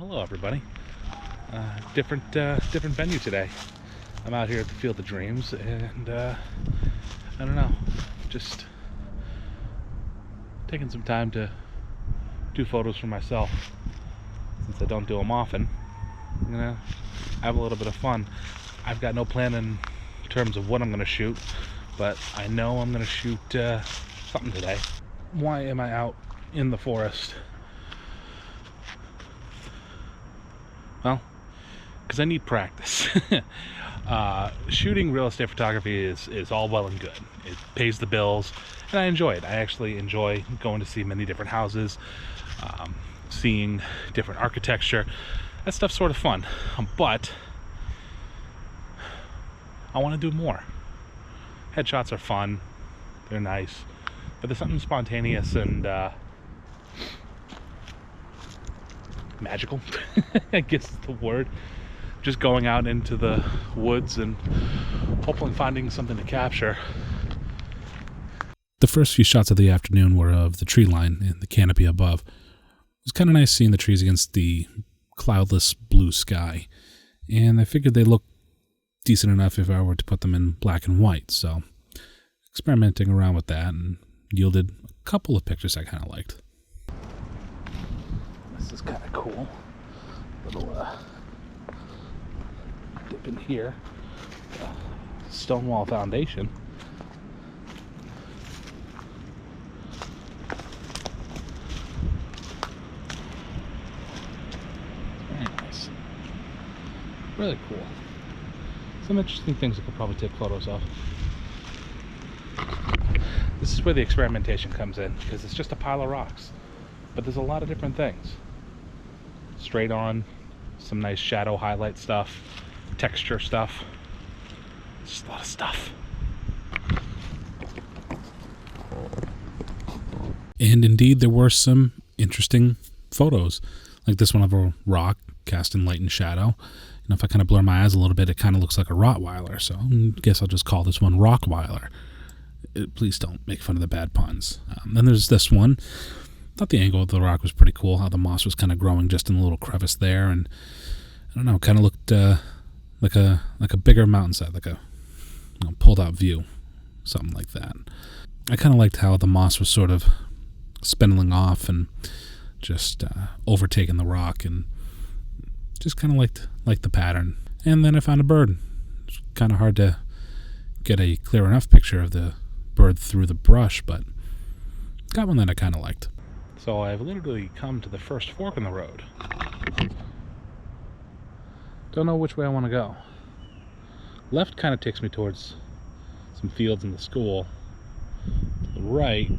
Hello everybody. Different venue today. I'm out here at the Field of Dreams, and I don't know, just taking some time to do photos for myself. Since I don't do them often, I'm gonna have a little bit of fun. I've got no plan in terms of what I'm gonna shoot, but I know I'm gonna shoot something today. Why am I out in the forest? Well, because I need practice. Shooting real estate photography is all well and good. It pays the bills, and I enjoy it. I actually enjoy going to see many different houses, seeing different architecture. That stuff's sort of fun, but I want to do more. Headshots are fun, they're nice, but there's something spontaneous and magical, I guess is the word. Just going out into the woods and hopefully finding something to capture. The first few shots of the afternoon were of the tree line and the canopy above. It was kind of nice seeing the trees against the cloudless blue sky, and I figured they looked decent enough if I were to put them in black and white, so experimenting around with that and yielded a couple of pictures I kind of liked. This is kind of cool. Little dip in here. Stone wall foundation. Very nice. Really cool. Some interesting things I could probably take photos of. This is where the experimentation comes in, because it's just a pile of rocks. But there's a lot of different things. Straight on, some nice shadow highlight stuff, texture stuff. Just a lot of stuff. And indeed, there were some interesting photos, like this one of a rock cast in light and shadow. You know, if I kind of blur my eyes a little bit, it kind of looks like a Rottweiler, so I guess I'll just call this one Rockweiler. Please don't make fun of the bad puns. Then there's this one. I thought the angle of the rock was pretty cool, how the moss was kind of growing just in a little crevice there, and I don't know, kind of looked like a bigger mountainside, like a pulled out view, something like that. I kind of liked how the moss was sort of spindling off and just overtaking the rock, and just kind of liked the pattern. And then I found a bird. It's kind of hard to get a clear enough picture of the bird through the brush, but got one that I kind of liked. So I've literally come to the first fork in the road. Don't know which way I want to go. Left kind of takes me towards some fields in the school. The right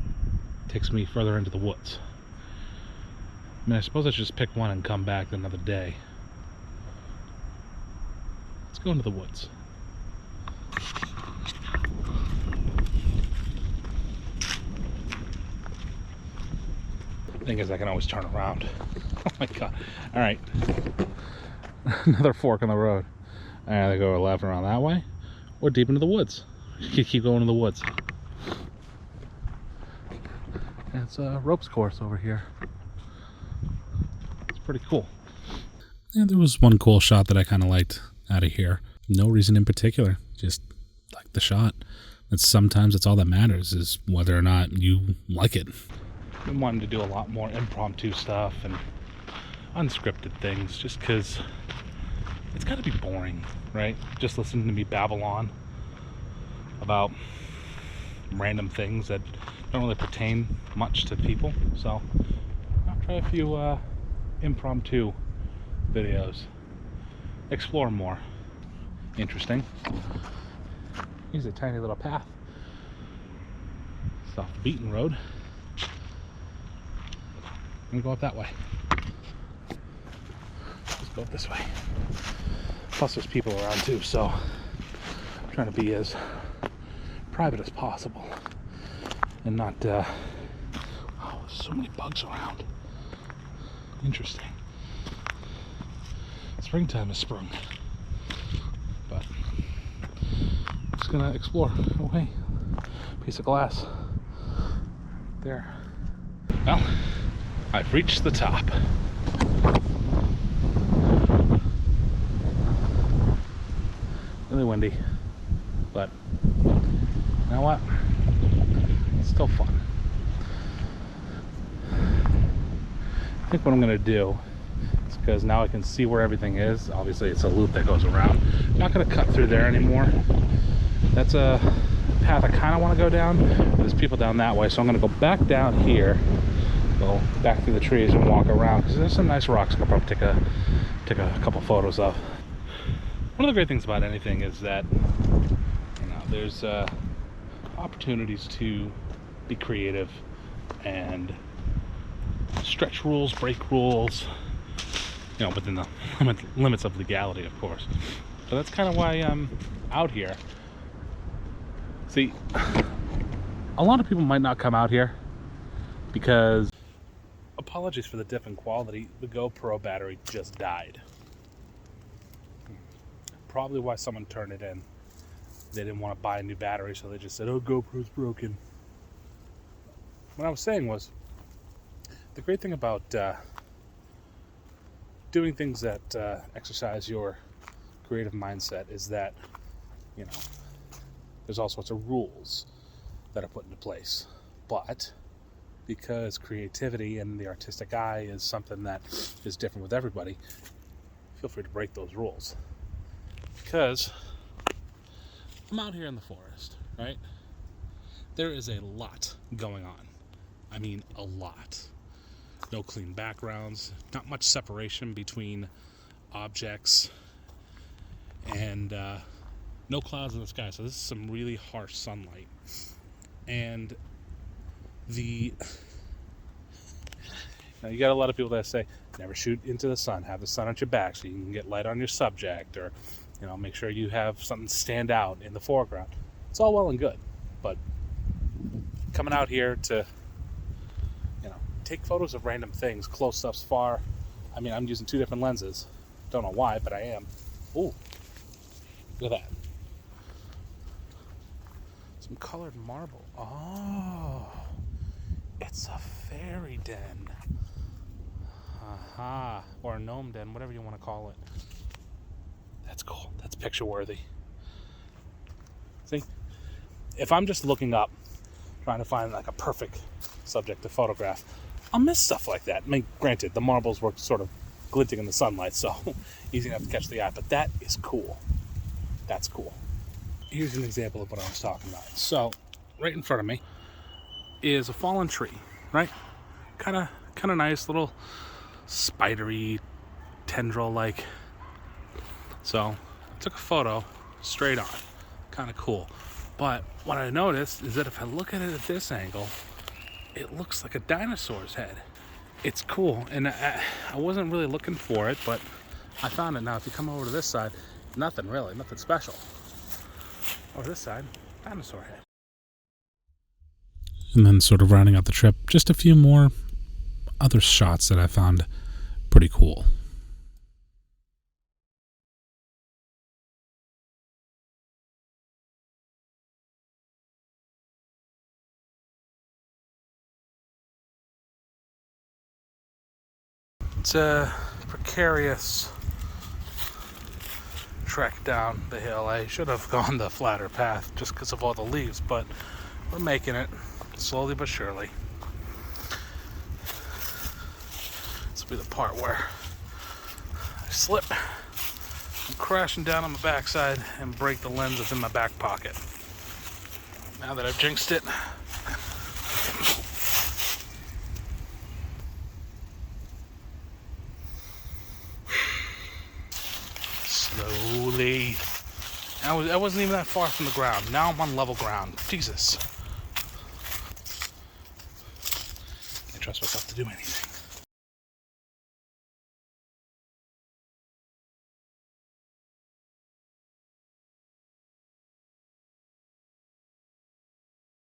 takes me further into the woods. I mean, I suppose I should just pick one and come back another day. Let's go into the woods. Thing is, I can always turn around. Oh my god. Alright. Another fork in the road. I either go left around that way or deep into the woods. You keep going to the woods. And it's a ropes course over here. It's pretty cool. Yeah, there was one cool shot that I kind of liked out of here. No reason in particular. Just like the shot. Sometimes it's all that matters, is whether or not you like it. Been wanting to do a lot more impromptu stuff and unscripted things, just because it's got to be boring, right? Just listening to me babble on about random things that don't really pertain much to people. So I'll try a few impromptu videos, explore more. Interesting. Here's a tiny little path. It's off the beaten road. I'm gonna go up that way. Let's go up this way. Plus there's people around too, so I'm trying to be as private as possible and not oh, there's so many bugs around. Interesting. Springtime is sprung. But I'm just gonna explore. Oh hey, piece of glass there. Well, I've reached the top. windy. But you know what? It's still fun. I think what I'm gonna do is, because now I can see where everything is. Obviously, it's a loop that goes around. I'm not gonna cut through there anymore. That's a path I kind of want to go down. There's people down that way, so I'm gonna go back down here, go back through the trees and walk around, because there's some nice rocks I could probably take a couple photos of. One of the great things about anything is that, you know, there's opportunities to be creative and stretch rules, break rules, you know, within the limits of legality, of course. So that's kind of why I'm out here. See, a lot of people might not come out here because, apologies for the dip in quality, the GoPro battery just died. Probably why someone turned it in. They didn't want to buy a new battery, so they just said, oh, GoPro's broken. What I was saying was, the great thing about doing things that exercise your creative mindset is that, you know, there's all sorts of rules that are put into place. But because creativity and the artistic eye is something that is different with everybody, feel free to break those rules. Because I'm out here in the forest, right? There is a lot going on. I mean, a lot. No clean backgrounds, not much separation between objects, and no clouds in the sky. So this is some really harsh sunlight. And you got a lot of people that say, never shoot into the sun, have the sun at your back so you can get light on your subject, or, you know, make sure you have something stand out in the foreground. It's all well and good, but coming out here to, you know, take photos of random things, close ups, far. I mean, I'm using 2 different lenses. Don't know why, but I am. Ooh, look at that. Some colored marble. Oh, it's a fairy den. Aha, or a gnome den, whatever you want to call it. That's cool. That's picture worthy. See, if I'm just looking up, trying to find like a perfect subject to photograph, I'll miss stuff like that. I mean, granted, the marbles were sort of glinting in the sunlight, so easy enough to catch the eye, but that is cool. That's cool. Here's an example of what I was talking about. So, right in front of me is a fallen tree, right? Kind of nice, little spidery, tendril-like. So, I took a photo straight on. Kind of cool. But what I noticed is that if I look at it at this angle, it looks like a dinosaur's head. It's cool, and I wasn't really looking for it, but I found it. Now, if you come over to this side, nothing really, nothing special. Over this side, dinosaur head. And then sort of rounding out the trip, just a few more other shots that I found pretty cool. It's a precarious trek down the hill. I should have gone the flatter path just because of all the leaves, but we're making it slowly but surely. This will be the part where I slip, I'm crashing down on my backside, and break the lens that's in my back pocket. Now that I've jinxed it, slowly. I wasn't even that far from the ground. Now I'm on level ground. Jesus. I trust myself to do anything.